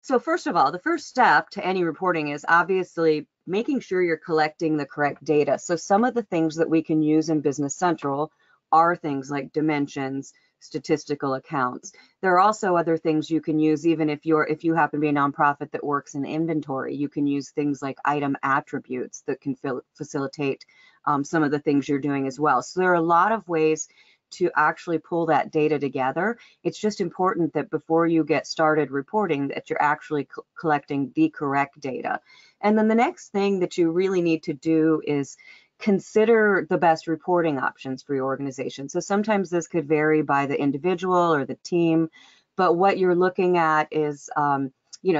So first of all, the first step to any reporting is obviously making sure you're collecting the correct data. So some of the things that we can use in Business Central are things like dimensions, statistical accounts. There are also other things you can use, even if you happen to be a nonprofit that works in inventory. You can use things like item attributes that can facilitate some of the things you're doing as well. So there are a lot of ways to actually pull that data together. It's just important that before you get started reporting that you're actually collecting the correct data. And then the next thing that you really need to do is consider the best reporting options for your organization. So sometimes this could vary by the individual or the team, but what you're looking at is,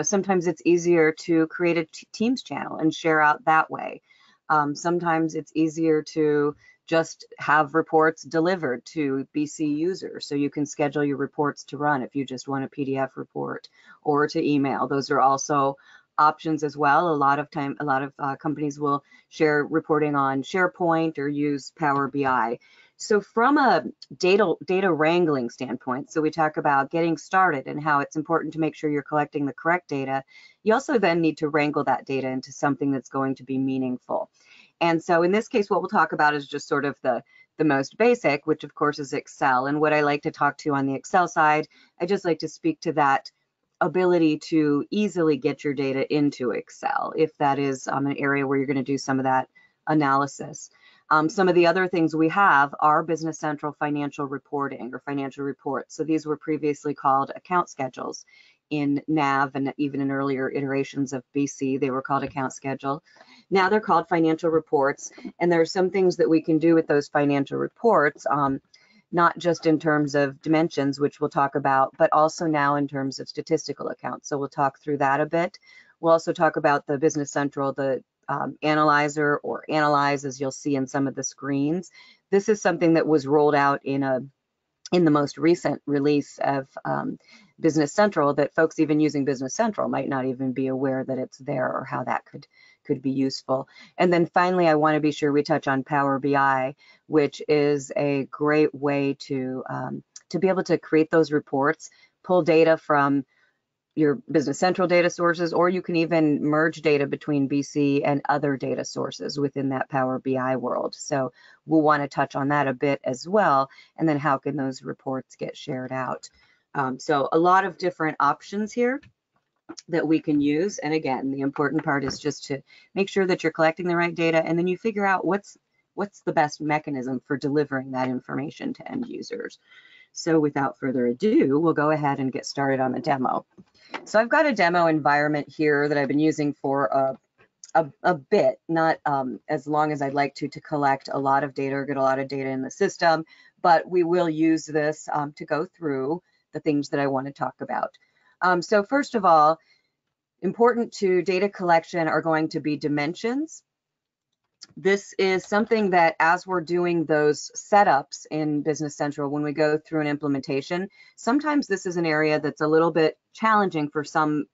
sometimes it's easier to create a Teams channel and share out that way. Sometimes it's easier to just have reports delivered to BC users. So you can schedule your reports to run if you just want a PDF report, or to email. Those are also options as well. A lot of companies will share reporting on SharePoint or use Power BI. So from a data wrangling standpoint, so we talk about getting started and how it's important to make sure you're collecting the correct data. You also then need to wrangle that data into something that's going to be meaningful. And so in this case, what we'll talk about is just sort of the most basic, which of course is Excel. And what I like to talk to on the Excel side, I just like to speak to that ability to easily get your data into Excel, if that is an area where you're going to do some of that analysis. Some of the other things we have are Business Central financial reporting or financial reports. So these were previously called account schedules in NAV, and even in earlier iterations of BC, they were called account schedule. Now they're called financial reports, and there are some things that we can do with those financial reports, not just in terms of dimensions, which we'll talk about, but also now in terms of statistical accounts. So we'll talk through that a bit. We'll also talk about the Business Central, the analyzer or analyze, as you'll see in some of the screens. This is something that was rolled out in the most recent release of Business Central, that folks even using Business Central might not even be aware that it's there or how that could be useful. And then finally, I want to be sure we touch on Power BI, which is a great way to be able to create those reports, pull data from your Business Central data sources, or you can even merge data between BC and other data sources within that Power BI world. So we'll want to touch on that a bit as well. And then how can those reports get shared out? So a lot of different options here that we can use. And again, the important part is just to make sure that you're collecting the right data, and then you figure out what's the best mechanism for delivering that information to end users. So without further ado, we'll go ahead and get started on the demo. So I've got a demo environment here that I've been using for a bit, not as long as I'd like to collect a lot of data or get a lot of data in the system, but we will use this to go through the things that I want to talk about. So first of all, important to data collection are going to be dimensions. This is something that as we're doing those setups in Business Central, when we go through an implementation, sometimes this is an area that's a little bit challenging for some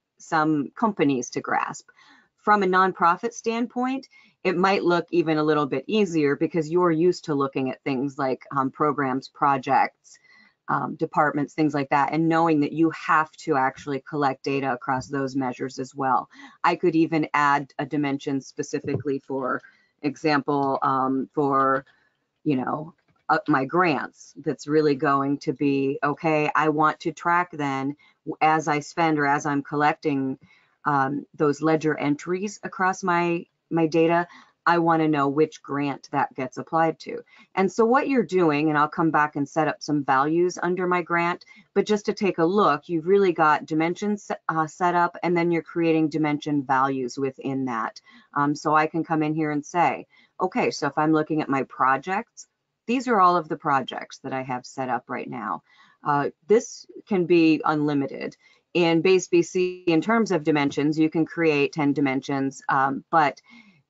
companies to grasp. From a nonprofit standpoint, it might look even a little bit easier because you're used to looking at things like programs, projects, departments, things like that, and knowing that you have to actually collect data across those measures as well. I could even add a dimension specifically, for example, for my grants. That's really going to be, okay, I want to track then as I spend or as I'm collecting those ledger entries across my data, I want to know which grant that gets applied to. And so what you're doing, and I'll come back and set up some values under my grant, but just to take a look, you've really got dimensions set up, and then you're creating dimension values within that. So I can come in here and say, okay, so if I'm looking at my projects, these are all of the projects that I have set up right now. This can be unlimited. In Base BC, in terms of dimensions, you can create 10 dimensions, but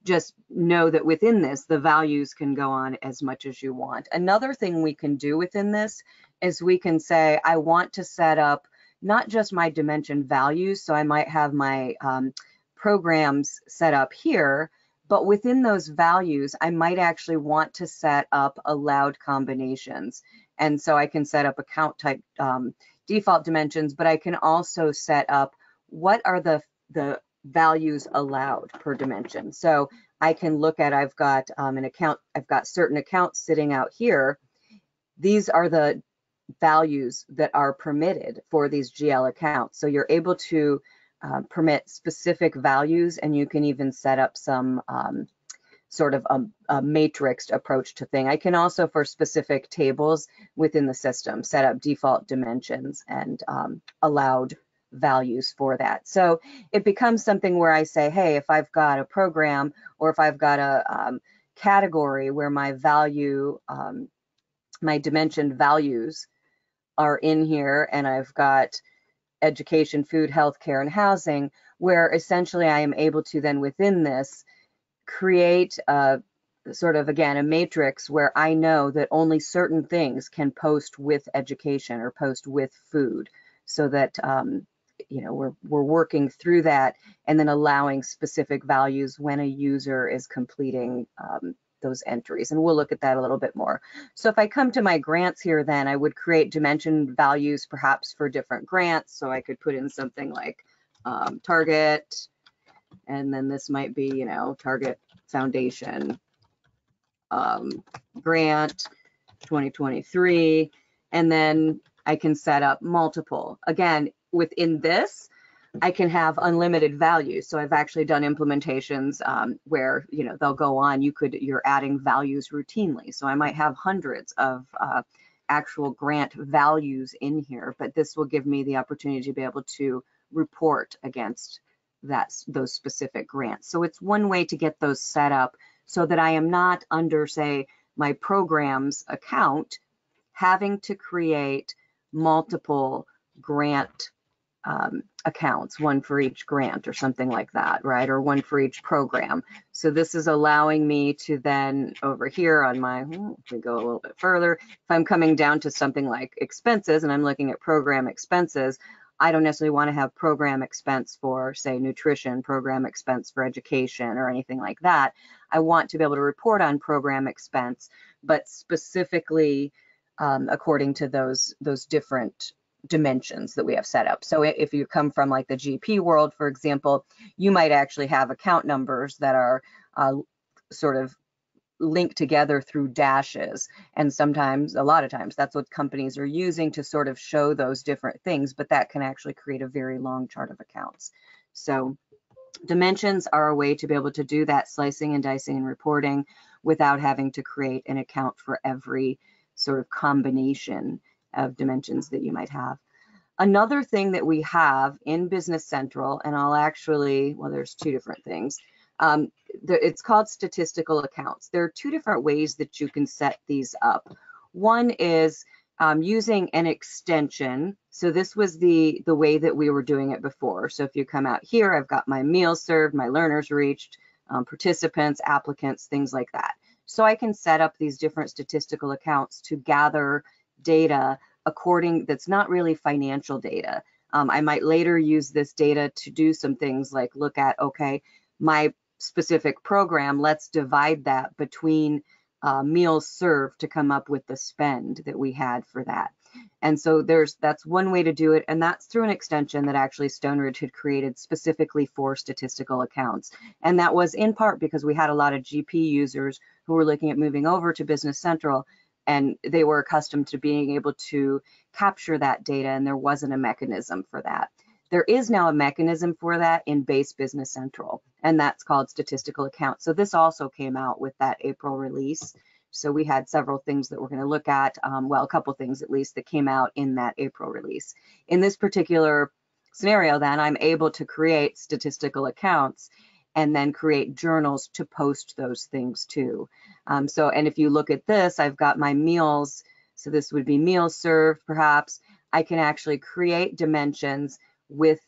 just know that within this, the values can go on as much as you want. Another thing we can do within this is we can say, I want to set up not just my dimension values, so I might have my programs set up here, but within those values, I might actually want to set up allowed combinations. And so I can set up account type default dimensions, but I can also set up what are the values allowed per dimension. So I can look at, I've got an account, I've got certain accounts sitting out here. These are the values that are permitted for these GL accounts. So you're able to permit specific values, and you can even set up some sort of a matrixed approach to thing. I can also, for specific tables within the system, set up default dimensions and allowed values for that. So it becomes something where I say, hey, if I've got a program or if I've got a category where my value, my dimension values are in here, and I've got education, food, healthcare, and housing, where essentially I am able to then within this create a sort of, again, a matrix where I know that only certain things can post with education or post with food, so that you know, we're working through that and then allowing specific values when a user is completing those entries. And we'll look at that a little bit more. So if I come to my grants here, then I would create dimension values perhaps for different grants. So I could put in something like target, and then this might be, you know, Target Foundation grant 2023, and then I can set up multiple. Again, within this, I can have unlimited values. So I've actually done implementations where, you know, they'll go on, you're adding values routinely. So I might have hundreds of actual grant values in here, but this will give me the opportunity to be able to report against those specific grants. So it's one way to get those set up so that I am not under, say, my programs account having to create multiple grant accounts, one for each grant or something like that, right? Or one for each program. So this is allowing me to then over here on my, if we go a little bit further, if I'm coming down to something like expenses and I'm looking at program expenses, I don't necessarily want to have program expense for, say, nutrition, program expense for education, or anything like that. I want to be able to report on program expense, but specifically according to those different dimensions that we have set up. So if you come from like the GP world, for example, you might actually have account numbers that are sort of linked together through dashes. And sometimes, a lot of times, that's what companies are using to sort of show those different things, but that can actually create a very long chart of accounts. So dimensions are a way to be able to do that slicing and dicing and reporting without having to create an account for every sort of combination of dimensions that you might have. Another thing that we have in Business Central, and I'll actually, well, there's two different things. It's called Statistical Accounts. There are two different ways that you can set these up. One is using an extension. So this was the way that we were doing it before. So if you come out here, I've got my meals served, my learners reached, participants, applicants, things like that. So I can set up these different statistical accounts to gather data that's not really financial data. I might later use this data to do some things like look at, okay, my specific program, let's divide that between meals served to come up with the spend that we had for that. And so that's one way to do it, and that's through an extension that actually Stoneridge had created specifically for statistical accounts. And that was in part because we had a lot of GP users who were looking at moving over to Business Central, and they were accustomed to being able to capture that data, and there wasn't a mechanism for that. There is now a mechanism for that in base Business Central, and that's called Statistical Accounts. So this also came out with that April release. So we had several things that we're going to look at, well, a couple things at least that came out in that April release. In this particular scenario, then, I'm able to create statistical accounts and then create journals to post those things to. And if you look at this, I've got my meals. So this would be meals served, perhaps. I can actually create dimensions with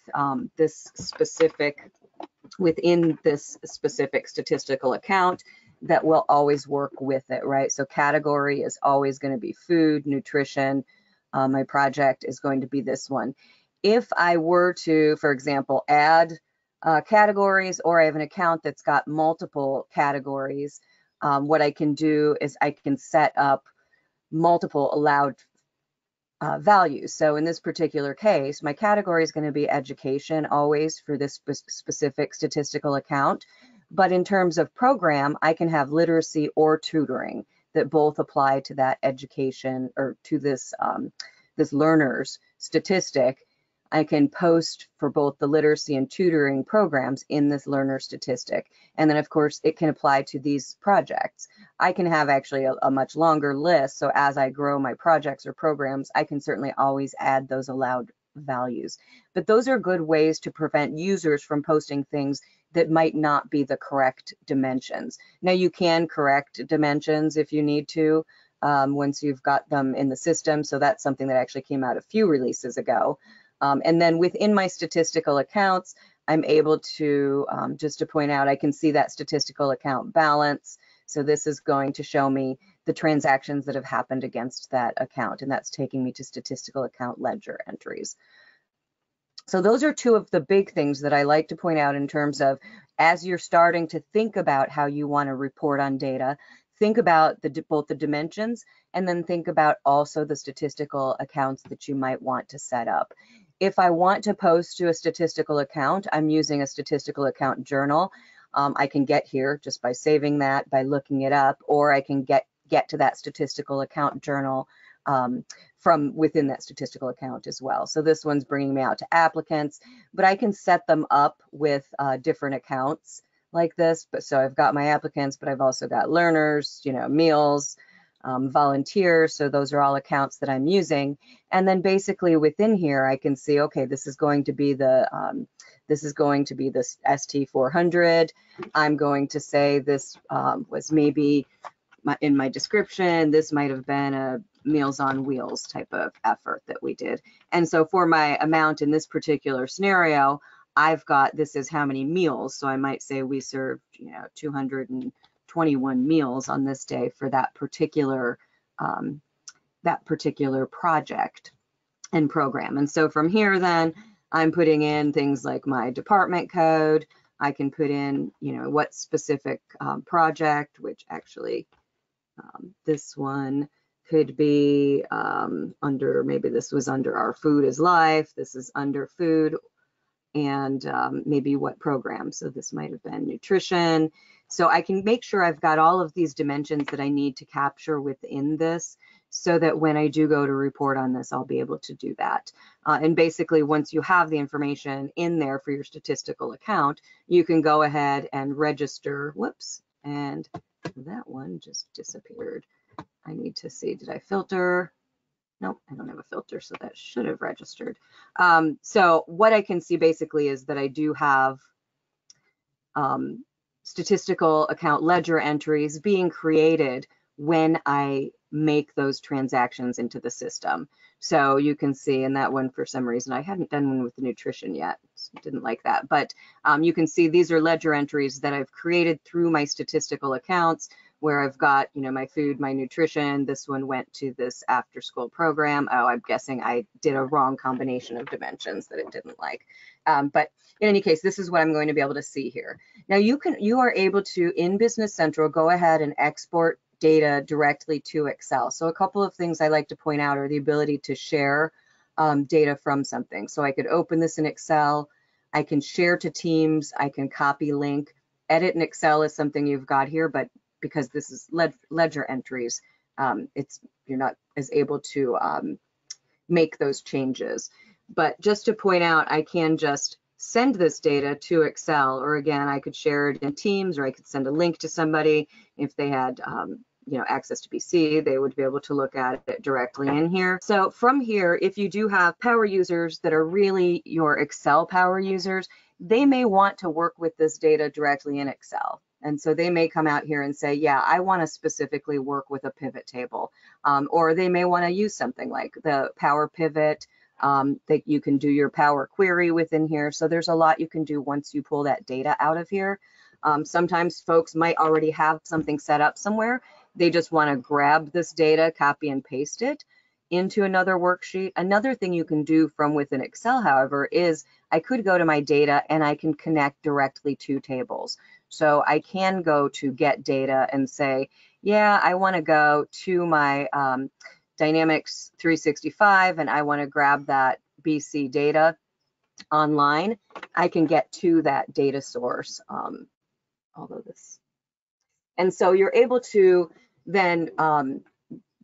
within this specific statistical account that will always work with it, right? So category is always going to be food, nutrition. My project is going to be this one. If I were to, for example, add categories, or I have an account that's got multiple categories, what I can do is I can set up multiple allowed values. So in this particular case, my category is going to be education always for this specific statistical account. But in terms of program, I can have literacy or tutoring that both apply to that education or to this, this learner's statistic. I can post for both the literacy and tutoring programs in this learner statistic. And then of course it can apply to these projects. I can have actually a much longer list. So as I grow my projects or programs, I can certainly always add those allowed values. But those are good ways to prevent users from posting things that might not be the correct dimensions. Now you can correct dimensions if you need to once you've got them in the system. So that's something that actually came out a few releases ago. And then within my statistical accounts, I'm able to, just to point out, I can see that statistical account balance. So this is going to show me the transactions that have happened against that account, and that's taking me to statistical account ledger entries. So those are two of the big things that I like to point out in terms of as you're starting to think about how you want to report on data, think about both the dimensions and then think about also the statistical accounts that you might want to set up. If I want to post to a statistical account, I'm using a statistical account journal. I can get here just by saving that, by looking it up, or I can get to that statistical account journal from within that statistical account as well. So this one's bringing me out to applicants, but I can set them up with different accounts like this. But so I've got my applicants, but I've also got learners, you know, meals, volunteers. So those are all accounts that I'm using. And then basically within here, I can see, okay, this is going to be the ST400. I'm going to say this was maybe in my description, this might have been a Meals on Wheels type of effort that we did. And so for my amount in this particular scenario, I've got, this is how many meals. So I might say we served, you know, 221 meals on this day for that particular project and program. And so from here, then I'm putting in things like my department code. I can put in, you know, what specific project, which actually this one could be under, maybe this was under our food is life. This is under food, and maybe what program. So this might have been nutrition. So I can make sure I've got all of these dimensions that I need to capture within this so that when I do go to report on this, I'll be able to do that. And basically, once you have the information in there for your statistical account, you can go ahead and register. Whoops, and that one just disappeared. I need to see, did I filter? Nope, I don't have a filter, so that should have registered. So what I can see basically is that I do have statistical account ledger entries being created when I make those transactions into the system. So you can see in that one, for some reason, I hadn't done one with the nutrition yet, so didn't like that. But you can see these are ledger entries that I've created through my statistical accounts, where I've got, you know, my food, my nutrition. This one went to this after school program. Oh, I'm guessing I did a wrong combination of dimensions that it didn't like. But in any case, this is what I'm going to be able to see here. Now you are able to, in Business Central, go ahead and export data directly to Excel. So a couple of things I like to point out are the ability to share data from something. So I could open this in Excel, I can share to Teams, I can copy link. Edit in Excel is something you've got here, but because this is ledger entries, you're not as able to make those changes. But just to point out, I can just send this data to Excel, or again, I could share it in Teams, or I could send a link to somebody. If they had you know, access to BC, they would be able to look at it directly in here. So from here, if you do have power users that are really your Excel power users, they may want to work with this data directly in Excel. And so they may come out here and say, yeah, I want to specifically work with a pivot table. Or they may want to use something like the Power Pivot, that you can do your Power Query within here. So there's a lot you can do once you pull that data out of here. Sometimes folks might already have something set up somewhere. They just want to grab this data, copy and paste it into another worksheet. Another thing you can do from within Excel, however, is I could go to my data and I can connect directly to tables. So I can go to get data and say, yeah, I want to go to my Dynamics 365 and I want to grab that BC data online, I can get to that data source. And so you're able to then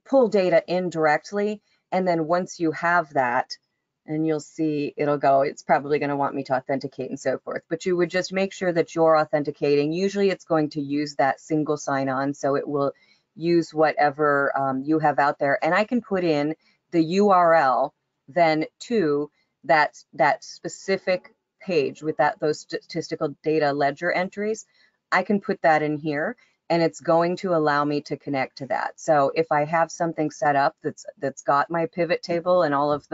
pull data in directly, and then once you have that, and you'll see it'll go, it's probably going to want me to authenticate and so forth, but you would just make sure that you're authenticating. Usually it's going to use that single sign-on, so it will use whatever you have out there, and I can put in the URL then to that specific page with those statistical data ledger entries. I can put that in here, and it's going to allow me to connect to that. So if I have something set up that's got my pivot table and all of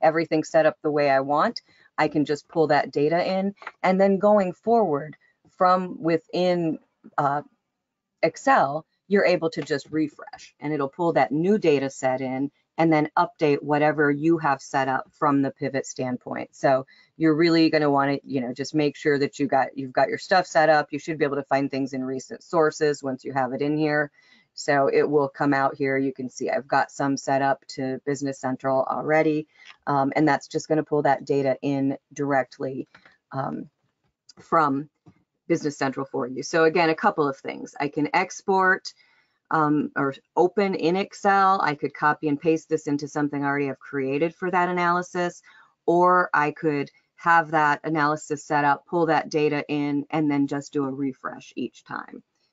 everything set up the way I want, I can just pull that data in, and then going forward from within Excel, you're able to just refresh, and it'll pull that new data set in and then update whatever you have set up from the pivot standpoint. So you're really going to want to, just make sure that you've got your stuff set up. You should be able to find things in recent sources once you have it in here. So it will come out here. You can see I've got some set up to Business Central already, and that's just going to pull that data in directly from Business Central for you. So again, a couple of things. I can export or open in Excel. I could copy and paste this into something I already have created for that analysis, or I could have that analysis set up, pull that data in, and then just do a refresh each time.